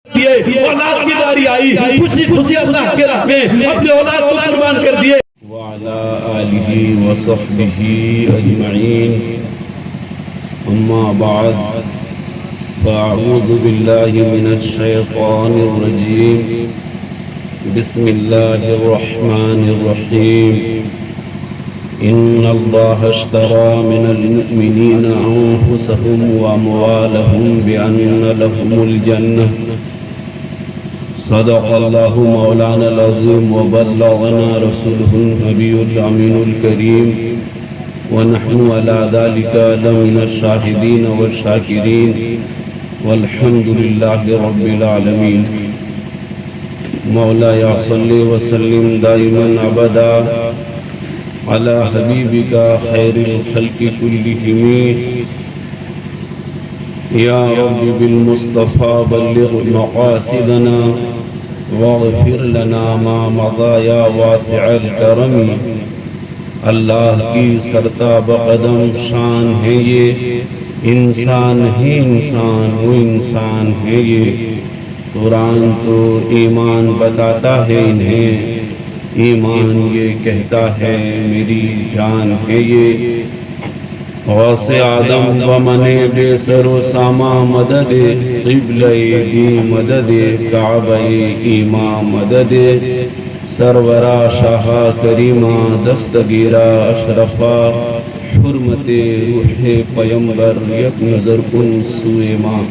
اولاد کی باری آئی، خوشی خوشی اللہ کے راہ میں اپنے اولاد کو قربان کر دیے. وعلى آله وصحبه أجمعين. أما بعد فأعوذ بالله من الشيطان الرجيم. بسم الله الرحمن الرحيم. إن الله اشترى من المؤمنين أنفسهم وأموالهم بأن لهم الجنة. صدق الله مولانا العظيم وبلغنا رسوله النبي الأمين الكريم ونحن على ذلك لمن الشاهدين والشاكرين والحمد لله رب العالمين. مولاي صل وسلم دائما أبدا على حبيبك خير الخلق كلهم. يا رب بالمصطفى بلغ مقاصدنا واغفر لنا ما مضى يا واسع الكرم. اللہ کی سرتاب قدم شان ہے یہ، انسان ہے انسان، وہ انسان ہے یہ. قرآن تو ایمان بتاتا ہے انہیں، ایمان یہ کہتا ہے میری جان ہے یہ. غوث آدم و من بے سر و ساما مدد، قبلہ دی مدد، کعبہ ایماں مدد. سرورا شاہ کریمہ دستگیرہ اشرفا، حرمت روح پیمبر یک نظر کن سوئے ماں.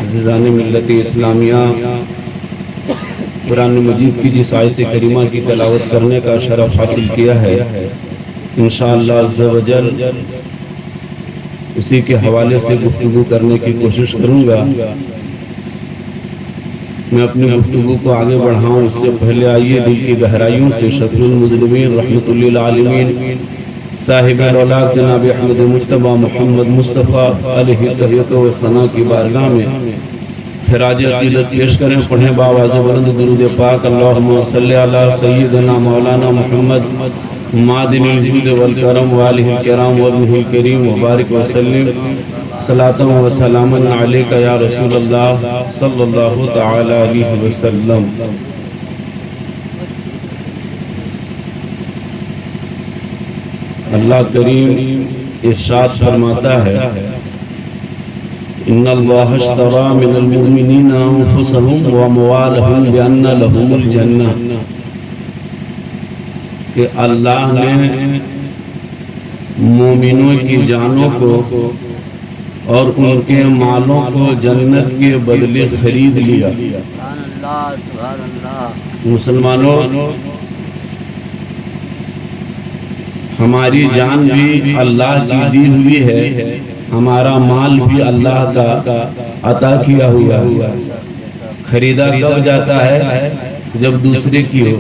عزیزان ملت اسلامیہ، قرآن مجید کی جس آیت کریمہ کی تلاوت کرنے کا شرف حاصل کیا ہے، انشاءاللہ عز و جل اسی کے حوالے سے گفتگو کرنے کی کوشش کروں گا. میں اپنی گفتگو کو آگے بڑھاؤں اس سے پہلے آئیے دل کی گہرائیوں سے شفیع المذنبین رحمت للعالمین صاحب الاولاد جناب احمد مجتبی محمد مصطفیٰ علیہ تحیت و ثنا کی بارگاہ میں خراج عقیدت پیش کریں. پڑھیں باواز بلند درود پاک. اللہم صلی علی سیدنا مولانا محمد معدن الجود والکرم والہ الکرام وابنہ الکریم وبارک وسلم. صلاۃ و سلام علیکہ یا رسول اللہ صلی اللہ تعالی علیہ وسلم. اللہ کریم ارشاد فرماتا ہے، ان اللہ اشتری من المؤمنین انفسهم واموالهم بان لهم الجنہ، کہ اللہ نے مومنوں کی جانوں کو اور ان کے مالوں کو جنت کے بدلے خرید لیا. مسلمانوں، ہماری جان بھی اللہ کی دی ہوئی ہے، ہمارا مال بھی اللہ کا عطا کیا ہوا ہے. خریدا کب جاتا ہے؟ جب دوسرے کی ہو.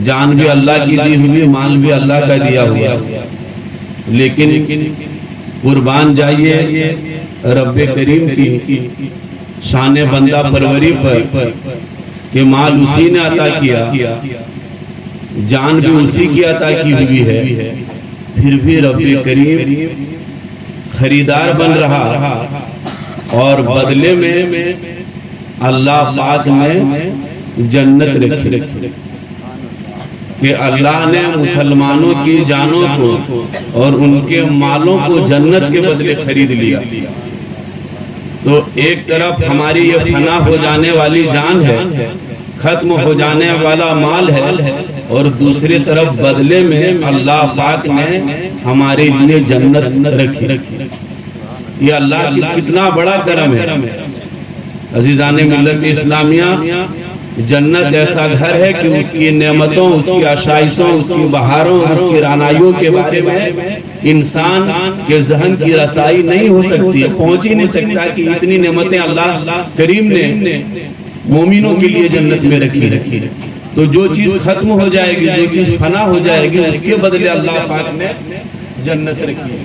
جان بھی اللہ کی دی ہوئی، مال بھی اللہ کا دیا ہوا، لیکن قربان جائیے رب کریم کی شان بندہ پروری پر کہ مال اسی نے عطا کیا، جان بھی اسی کی عطا کی ہوئی ہے، پھر بھی رب کریم خریدار بن رہا اور بدلے میں اللہ پاک نے جنت رکھی. کہ اللہ نے مسلمانوں کی جانوں کو اور ان کے مالوں کو جنت کے بدلے خرید لیا. تو ایک طرف ہماری یہ فنا ہو جانے والی جان ہے، ختم ہو جانے والا مال ہے، اور دوسری طرف بدلے میں اللہ پاک نے ہمارے لیے جنت رکھی. یہ اللہ کی کتنا بڑا کرم ہے. عزیزان ملت اسلامیہ، جنت ایسا گھر ہے کہ اس کی نعمتوں، اس کی آشائشوں، اس کی بہاروں، اس کی رعنائیوں کے بارے میں انسان کے ذہن کی رسائی نہیں ہو سکتی ہے، پہنچ ہی نہیں سکتا کہ اتنی نعمتیں اللہ کریم نے مومنوں کے لیے جنت میں رکھی. تو جو چیز ختم ہو جائے گی، جو چیز فنا ہو جائے گی، اس کے بدلے اللہ پاک نے جنت رکھی.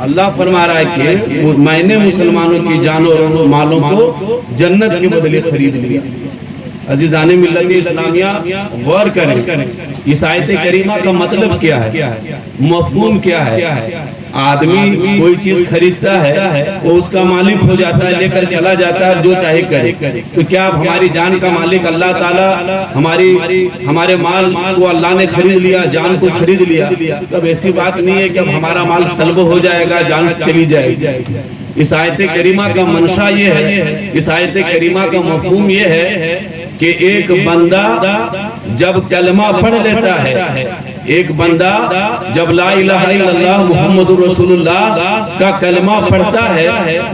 اللہ فرما رہا ہے کہ میں نے مسلمانوں کی جانوں اور مالوں کو جنت کے بدلے خرید لیا. عزیزان ملت اسلامیہ غور کریں، اس آیت کریمہ کا مطلب کیا ہے، مفہوم کیا ہے؟ آدمی کوئی چیز خریدتا ہے وہ اس کا مالک ہو جاتا ہے، لے کر چلا جاتا ہے، جو چاہے کرے۔ تو کیا اب ہماری جان کا مالک اللہ تعالیٰ ہمارے مال کو اللہ نے خرید لیا، جان کو خرید لیا؟ تب ایسی بات نہیں ہے کہ اب ہمارا مال سلب ہو جائے گا، جان چلی جائے گی۔ اس آیت کریمہ کا منشا یہ ہے، اس آیت کریمہ کا مفہوم یہ ہے کہ ایک بندہ جب کلمہ پڑھ لیتا ہے، ایک بندہ جب لا الہ الا اللہ محمد رسول اللہ کا کلمہ پڑھتا ہے،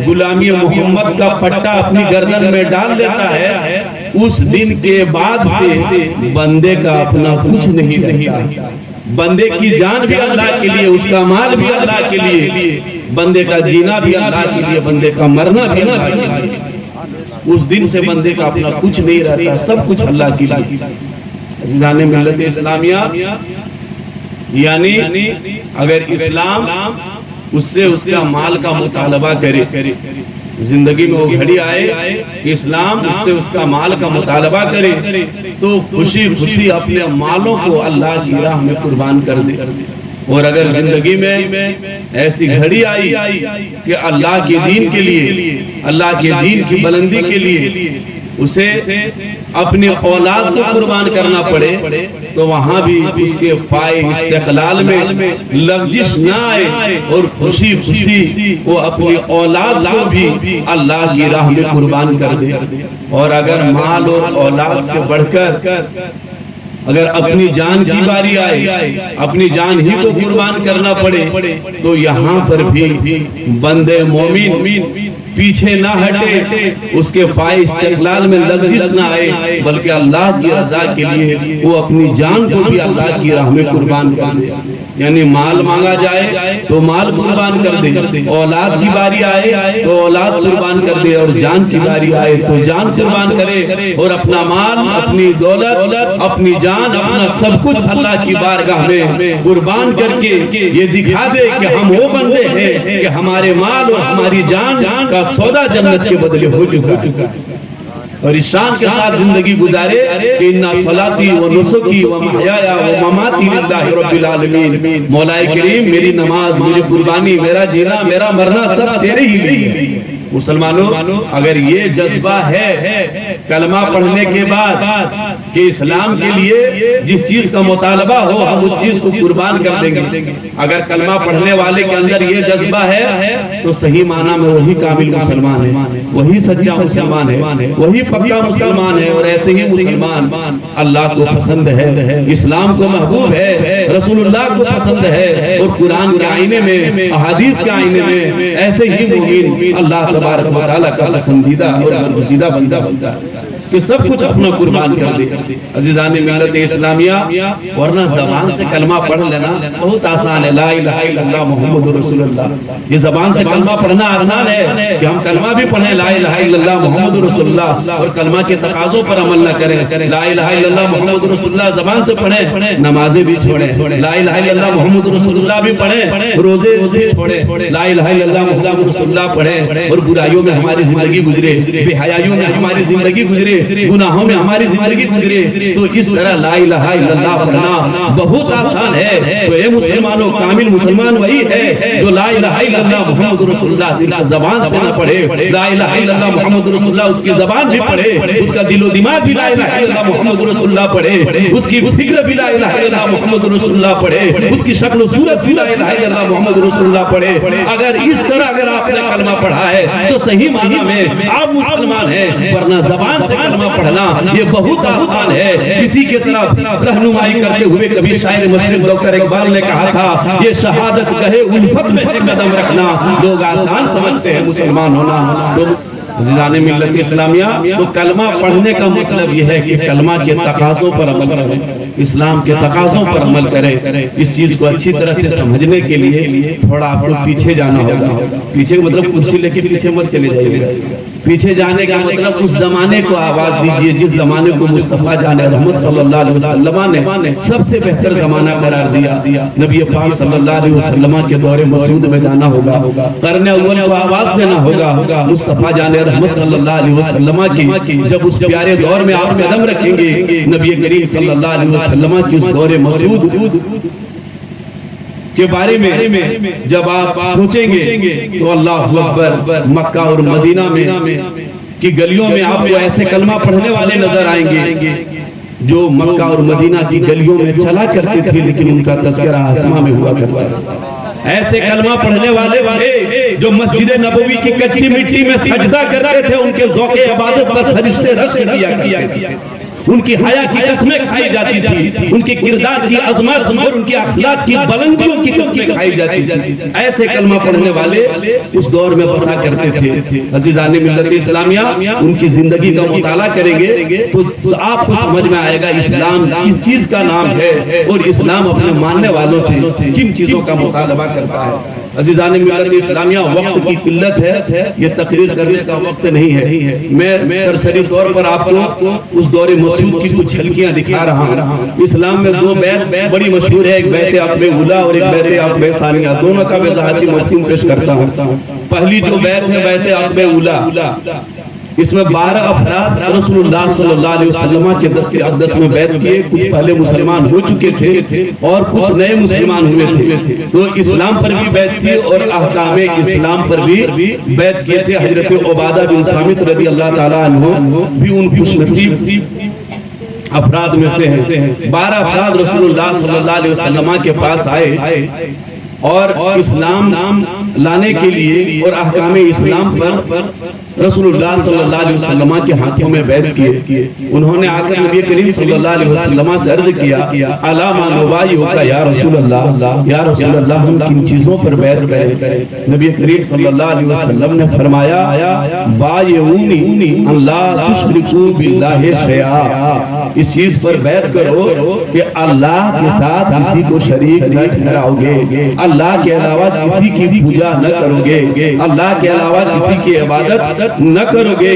غلامی محمد کا پٹا اپنی گردن میں ڈال لیتا ہے، اس دن کے بعد سے بندے کا اپنا کچھ نہیں رہتا۔ بندے کی جان بھی اللہ کے لیے، اس کا مال بھی اللہ کے لیے، بندے کا جینا بھی اللہ کے لیے، بندے کا مرنا بھی اللہ کے لیے۔ اس دن سے بندے کا اپنا کچھ نہیں رہتا، سب کچھ اللہ کے لیے۔ عزیزان ملت اسلامیہ، یعنی اگر اسلام اس سے اس کا مال کا مطالبہ کرے، زندگی میں وہ گھڑی آئے کہ اسلام اس سے اس کا مال کا مطالبہ کرے، تو خوشی خوشی اپنے مالوں کو اللہ کی راہ میں قربان کر دے۔ اور اگر زندگی میں ایسی گھڑی آئی کہ اللہ کے دین کے لیے، اللہ کے دین کی بلندی کے لیے اسے اپنی اولاد کو قربان کرنا پڑے، تو وہاں بھی اس کے پائے استقلال میں لغزش نہ آئے، اور خوشی خوشی وہ اپنی اولاد کو بھی اللہ کی راہ میں قربان کر دے۔ اور اگر مال اور اولاد سے بڑھ کر اگر اپنی جان کی باری آئے، اپنی جان ہی کو قربان کرنا پڑے، تو یہاں پر بھی بندے مومن پیچھے نہ ہٹے، اس کے پائے استقلال میں لغزش نہ آئے، بلکہ اللہ کی رضا کے لیے وہ اپنی جان کو بھی اللہ کی راہ میں قربان کر دے۔ یعنی مال مانگا جائے تو مال قربان کر دے، اولاد کی باری آئے تو اولاد قربان کر دے، اور جان کی باری آئے تو جان قربان کرے، اور اپنا مال، اپنی دولت، اپنی جان، اپنا سب کچھ اللہ کی بارگاہ میں قربان کر کے یہ دکھا دے کہ ہم وہ بندے ہیں کہ ہمارے مال اور ہماری جان کا سودا جنت کے بدلے ہو چکا ہے، اور اس شان کے ساتھ زندگی گزارے کہ اِنَّا صَلَاتِي وَنُسُكِي وَمَحْيَايَ وَمَمَاتِي لِلَّهِ رَبِّ الْعَالَمِينَ۔ مولا کریم، میری نماز، میری قربانی، میرا جینا، میرا مرنا سب تیرے ہی لیے۔ مسلمانوں، اگر یہ جذبہ ہے کلمہ پڑھنے کے بعد کہ اسلام کے لیے جس چیز کا مطالبہ ہو ہم اس چیز کو قربان کر دیں گے، اگر کلمہ پڑھنے والے کے اندر یہ جذبہ ہے تو صحیح معنی میں وہی کامل مسلمان ہے، وہی سچا مسلمان ہے، وہی پکا مسلمان ہے۔ اور ایسے ہی مسلمان اللہ کو پسند ہے، اسلام کو محبوب ہے، رسول اللہ کو پسند ہے، اور قرآن کے آئینے میں، احادیث کے آئینے میں ایسے ہی مومن اللہ تبارک و تعالیٰ کا پسندیدہ اور برگزیدہ بندہ بنتا ہے کہ سب کچھ اپنا قربان کر دے۔ عزیزان ملت اسلامیہ، ورنہ زبان سے کلمہ پڑھ لینا بہت آسان ہے، لا الہ الا اللہ محمد رسول اللہ۔ یہ زبان سے کلمہ پڑھنا آسان ہے کہ ہم کلمہ بھی پڑھیں لا الہ الا اللہ محمد رسول اللہ، اور کلمہ کے تقاضوں پر عمل نہ کریں۔ لا الہ الا اللہ محمد رسول اللہ زبان سے پڑھیں، نمازیں بھی چھوڑیں، لا الہ الا اللہ محمد رسول اللہ بھی پڑھیں، روزے چھوڑیں، لا الہ الا اللہ محمد رسول اللہ پڑھیں، اور برائیوں میں ہماری زندگی گزرے، بے حیائیوں میں ہماری زندگی گزرے، گناہوں میں ہماری زندگی گزرے، تو اس طرح لا الہ الا اللہ پڑھنا بہت آسان ہے۔ تو اے مسلمانوں، کامل مسلمان وہی ہے جو لا الہ الا اللہ محمد رسول اللہ زبان سے نہ پڑھے، لا الہ الا اللہ محمد رسول اللہ اس کی زبان بھی پڑھے، اس کا دل و دماغ بھی لا الہ الا اللہ محمد رسول اللہ پڑھے، اس کی فکر بھی لا الہ الا اللہ محمد رسول اللہ پڑھے، اس کی شکل و صورت بھی لا الہ الا اللہ محمد رسول اللہ پڑھے۔ اگر اس طرح اگر آپ نے کلمہ پڑھا ہے تو صحیح معنی میں آپ مسلمان ہیں، ورنہ زبان سے کلمہ پڑھنا یہ بہت آسان ہے۔ اسی کے طرف رہنمائی کرتے ہوئے کبھی شاعر مشرق ڈاکٹر اقبال نے کہا تھا، یہ شہادت کہے الفت میں قدم رکھنا، لوگ آسان سمجھتے ہیں مسلمان ہونا۔ عزیزان ملت اسلامیہ، تو کلمہ پڑھنے کا مطلب یہ ہے کہ کلمہ کے تقاضوں پر عمل کریں، اسلام کے تقاضوں پر عمل کریں۔ اس چیز کو اچھی طرح سے سمجھنے کے لیے تھوڑا آپ کو پیچھے جانا ہوگا، پیچھے مطلب کرسی لے کے پیچھے مت چلے جائیے گا۔ پیچھے جانے کا مطلب اس زمانے کو آواز دیجئے جس زمانے کو مصطفیٰ جان رحمت صلی اللہ علیہ وسلم نے سب سے بہتر زمانہ قرار دیا۔ نبی پاک صلی اللہ علیہ وسلم کے دور مسعود میں جانا ہوگا، قرن اول کو آواز دینا ہوگا، مصطفیٰ جان رحمت صلی اللہ علیہ وسلم کی جب اس پیارے دور میں آپ قدم رکھیں گے، نبی کریم صلی اللہ علیہ وسلم کی اس دور مسعود کے بارے میں جب آپ سوچیں گے تو اللہ اکبر، مکہ اور مدینہ میں کی گلیوں میں آپ کو ایسے کلمہ پڑھنے والے نظر آئیں گے جو مکہ اور مدینہ کی گلیوں میں چلا کرتے تھے لیکن ان کا تذکرہ آسماں میں ہوا کرتا ہے۔ ایسے کلمہ پڑھنے والے جو مسجد نبوی کی کچی مٹی میں سجدہ کرتے تھے، ان کے ذوق عبادت پر فرشتے رشک کیا کرتے تھے، ان کی حیا کی قسمیں کھائی جاتی تھی، ان کی کردار کی عظمت اور ان کی اخلاق کی بلندیوں کی قسمیں کھائی جاتی تھی۔ ایسے کلمہ پڑھنے والے اس دور میں بسا کرتے تھے۔ عزیزان ملت اسلامیہ، ان کی زندگی کا مطالعہ کریں گے تو آپ کو سمجھ میں آئے گا اسلام کس چیز کا نام ہے اور اسلام اپنے ماننے والوں سے کن چیزوں کا مطالبہ کرتا ہے۔ عزیزان ملت اسلامیہ، وقت کی قلت ہے، یہ تقریر کرنے کا وقت نہیں ہے۔ میں سرسری طور پر آپ کو اس دور مسعود کی کچھ جھلکیاں دکھا رہا ہوں۔ اسلام میں دو بیعت بڑی مشہور ہے، ایک بیعت عقبہ اولیٰ اور ایک بیعت عقبہ ثانیہ، دونوں کا وضاحتی مفہوم پیش کرتا ہوں۔ پہلی جو بیعت ہے بیعت عقبہ اولیٰ، اس میں 12 افراد رسول اللہ صلی اللہ علیہ وسلم کے دست اقدس میں بیعت کیے، کچھ پہلے مسلمان ہو چکے تھے اور کچھ نئے مسلمان ہوئے تھے، تو اسلام پر بھی بیعت تھی اور احکام اسلام پر بھی بیعت کیے تھے۔ حضرت عبادہ بن صامت رضی اللہ تعالیٰ عنہ بھی ان خوش نصیب افراد میں سے ہیں۔ 12 افراد رسول اللہ صلی اللہ علیہ وسلم کے پاس آئے اور اسلام لانے کے لیے اور احکام اسلام پر رسول اللہ صلی اللہ علیہ وسلم کے ہاتھوں میں بیعت کیے۔ انہوں نے آ کر نبی کریم صلی اللہ علیہ وسلم سے عرض کیا، الا ما نبایعک یا رسول اللہ، یا رسول اللہ ہم کن چیزوں پر بیعت کریں؟ نبی کریم صلی اللہ علیہ وسلم نے فرمایا، بایعونی ان لا تشرکوا باللہ شیئا، اس چیز پر بیعت کرو کہ اللہ کے ساتھ کسی کو شریک نہ ٹھہراؤ گے، اللہ کے علاوہ کسی کی پوجا نہ کرو گے، اللہ کے علاوہ کسی کی عبادت نہ کرو گے،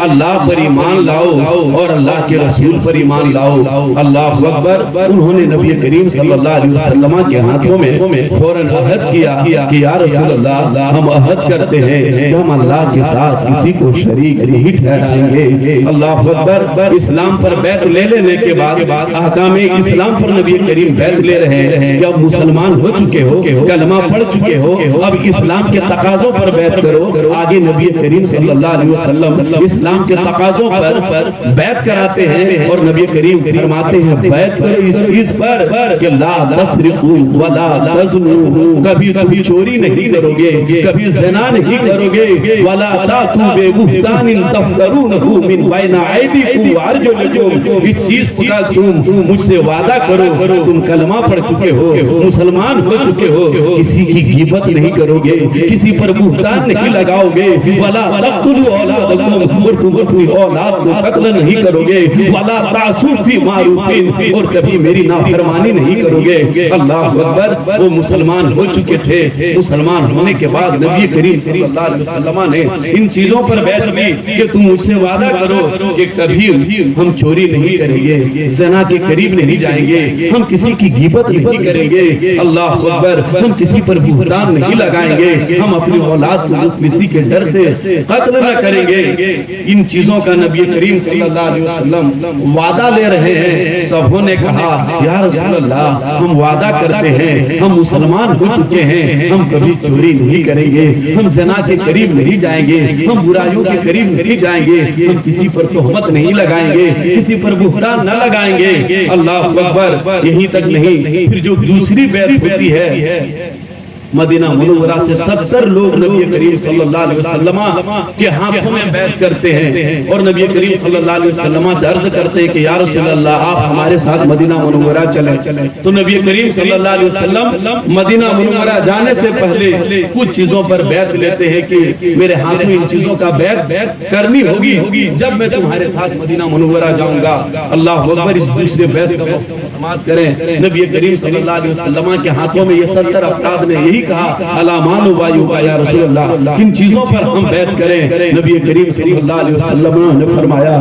اللہ پر ایمان لاؤ اور اللہ کے رسول پر ایمان لاؤ۔ اللہ اکبر۔ انہوں نے نبی کریم صلی اللہ علیہ وسلم کے ہاتھوں میں فوراً عہد کیا کہ یا رسول اللہ، ہم عہد کرتے ہیں کہ ہم اللہ کے ساتھ کسی کو شریک نہیں ٹھہرائیں گے۔ اللہ اکبر۔ اسلام پر بیعت لے لینے کے بعد احکام اسلام پر نبی کریم بیعت لے رہے ہیں کہ اب مسلمان ہو چکے ہو، کلمہ پڑھ چکے ہو، اب اسلام کے تقاضوں پر بیعت کرو۔ آگے نبی کریم صلی اللہ علیہ وسلم اسلام کے تقاضوں پر بیعت کراتے ہیں اور نبی کریم فرماتے ہیں بیعت کرو اس چیز پر کہ لا تسرقوا ولا تزنوا، کبھی تم چوری نہیں کرو گے، کبھی زنا نہیں کرو گے، ولا تاتوا ببہتان تفترونہ من بین ایدیکم وارجلکم، اس چیز کا تم مجھ سے وعدہ کرو، تم کلمہ پڑھ چکے ہو، مسلمان ہو چکے ہو، کسی کی غیبت نہیں کرو گے، کسی پر بہتان نہیں لگاؤ گے، ولا تقتلوا اولادکم، اور تم اپنی اولاد کو قتل نہیں کرو گے، ولا تعصوا فی معروف، اور کبھی میری نافرمانی نہیں کرو گے۔ اللہ اکبر۔ وہ مسلمان ہو چکے تھے، مسلمان ہونے کے بعد نبی کریم صلی اللہ علیہ وسلم نے ان چیزوں پر بیعت لی کہ تم مجھ سے وعدہ کرو کہ کبھی ہم چوری نہیں کریں گے، زنا کے قریب نہیں جائیں گے، ہم کسی کی غیبت نہیں کریں گے، اللہ اکبر، ہم کسی پر بہتان نہیں لگائیں گے، ہم اپنی اولاد کو کسی کے ڈر سے قتل نہ کریں گے۔ ان چیزوں کا نبی کریم صلی اللہ علیہ وسلم وعدہ لے رہے ہیں۔ سبوں نے کہا یا رسول اللہ، ہم وعدہ کرتے ہیں، ہم مسلمان ہو چکے ہیں، ہم کبھی چوری نہیں کریں گے، ہم زنا کے قریب نہیں جائیں گے، ہم برائیوں کے قریب نہیں جائیں گے، ہم کسی پر تہمت نہیں لگائیں گے، کسی پر بہتان نہ لگائیں گے۔ اللہ اکبر۔ یہی تک نہیں، پھر جو دوسری بیعت ہوتی ہے، مدینہ منورہ سے 70 لوگ نبی کریم صلی اللہ علیہ وسلم کے ہاتھوں میں بیعت کرتے ہیں اور نبی کریم صلی اللہ علیہ وسلم سے عرض کرتے ہیں کہ یا رسول اللہ، آپ ہمارے ساتھ مدینہ منورہ چلیں۔ تو نبی کریم صلی اللہ علیہ وسلم مدینہ منورہ جانے سے پہلے کچھ چیزوں پر بیعت لیتے ہیں کہ میرے ہاتھ میں ان چیزوں کا بیعت کرنی ہوگی جب میں تمہارے ساتھ مدینہ منورہ جاؤں گا۔ اللہ اکبر۔ اس دوسرے بیعت کا سماعت کریں. نبی کریم صلی اللہ علیہ وسلم کے ہاتھوں میں یہ 70 افراد نے یہی کہا الامان وایو کا یا رسول اللہ کن چیزوں پر ہم بیعت کریں. نبی کریم صلی اللہ علیہ وسلم نے فرمایا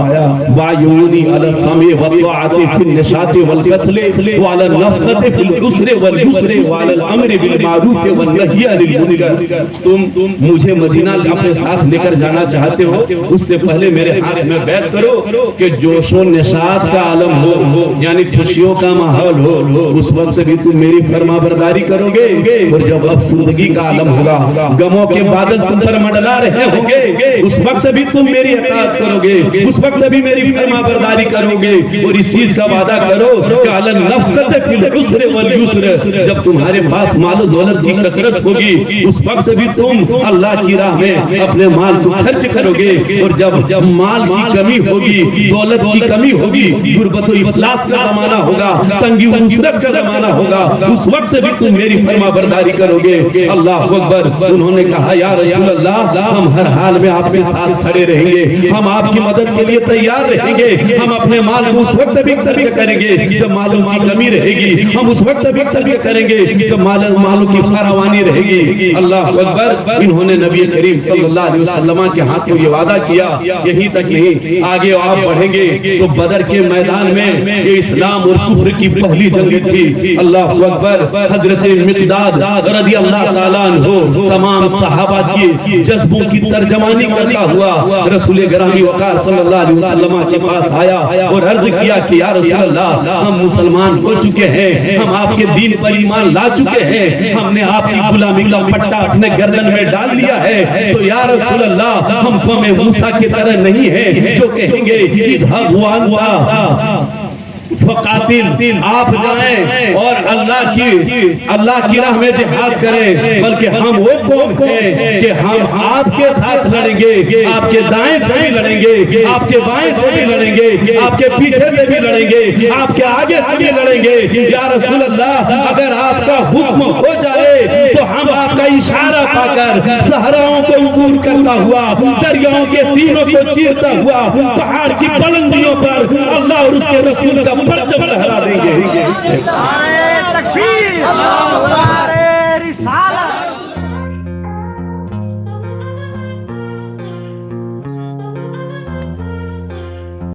وایونی علی السمع والطاعت فی النشاط والکسل وعلی النفقۃ فی العسر والیسر وعلی الامر بالمعروف والنہی عن المنکر. تم مجھے مدینہ اپنے ساتھ لے کر جانا چاہتے ہو اس سے پہلے میرے ہاتھ میں بیعت کرو کہ جوش و نشاط کا عالم ہو یعنی خوشیوں کا ماحول ہو اس وقت بھی تم میری فرما برداری کرو گے. اور جب افسردگی کا عالم ہوگا غموں کے بادل تم پر منڈلا رہے ہوں گے اس وقت بھی تم میری اطاعت کرو گے اس وقت بھی میری فرما برداری کرو گے. اور اس چیز کا وعدہ کرو کہ علی النفقۃ فی العسر والیسر جب تمہارے پاس مال و دولت کی کثرت ہوگی اس وقت بھی تم اللہ کی راہ میں اپنے مال کو خرچ کرو گے. اور جب مال کی کمی ہوگی دولت کی کمی ہوگی غربت و افلاس کا زمانہ ہوگا تنگی و نصرت کا زمانہ ہوگا اس وقت بھی تم میری فرما برداری کرو گے. اللہ اکبر. انہوں نے کہا یا رسول اللہ ہم ہر حال میں آپ کے ساتھ کھڑے رہیں گے ہم آپ کی مدد کے لیے تیار رہیں گے ہم اپنے مال کو اس وقت بھی ترک کریں گے جب مالوں کی کمی رہے گی ہم اس وقت بھی ترک کریں گے جب مالوں کی فراوانی رہے گی. اللہ اکبر. انہوں نے نبی کریم صلی اللہ علیہ وسلم کے ہاتھ کو یہ وعدہ کیا. یہی تک نہیں آگے آپ بڑھیں گے تو بدر کے میدان میں یہ اسلام اور کفر کی پہلی جنگ تھی. اللہ اکبر. حضرت مقداد رضی اللہ تعالیٰ عنہ تمام صحابہ کی جذبوں کی ترجمانی کرتا ہوا رسول گرامی وقار صلی اللہ علیہ وسلم کے پاس آیا اور عرض کیا کہ یا رسول اللہ ہم مسلمان ہو چکے ہیں ہم آپ کے دین پر ایمان لا چکے ہیں ہم نے آپ کی غلامی کا پٹا اپنے گردن میں ڈال لیا ہے تو یا رسول اللہ ہم قوم موسیٰ کی طرح نہیں ہیں جو کہیں گے اذهب وانت فقاتل آپ جائیں اور اللہ کی راہ میں جہاد کریں بلکہ ہم وہ قوم ہیں کہ ہم آپ کے ساتھ لڑیں گے آپ کے دائیں سے بھی لڑیں گے آپ کے بائیں سے بھی لڑیں گے آپ کے پیچھے سے بھی لڑیں گے آپ کے آگے سے بھی لڑیں گے. یا رسول اللہ اگر آپ کا حکم ہو جائے تو ہم آپ کا اشارہ پا کر صحراؤں کو عبور کرتا ہوا دریاؤں کے سینوں کو چیرتا ہوا پہاڑ کی بلندیوں پر اللہ اور اس کے رسول کا پرچم لہرا دیں گے. نعرہ تکبیر اللہ اکبر.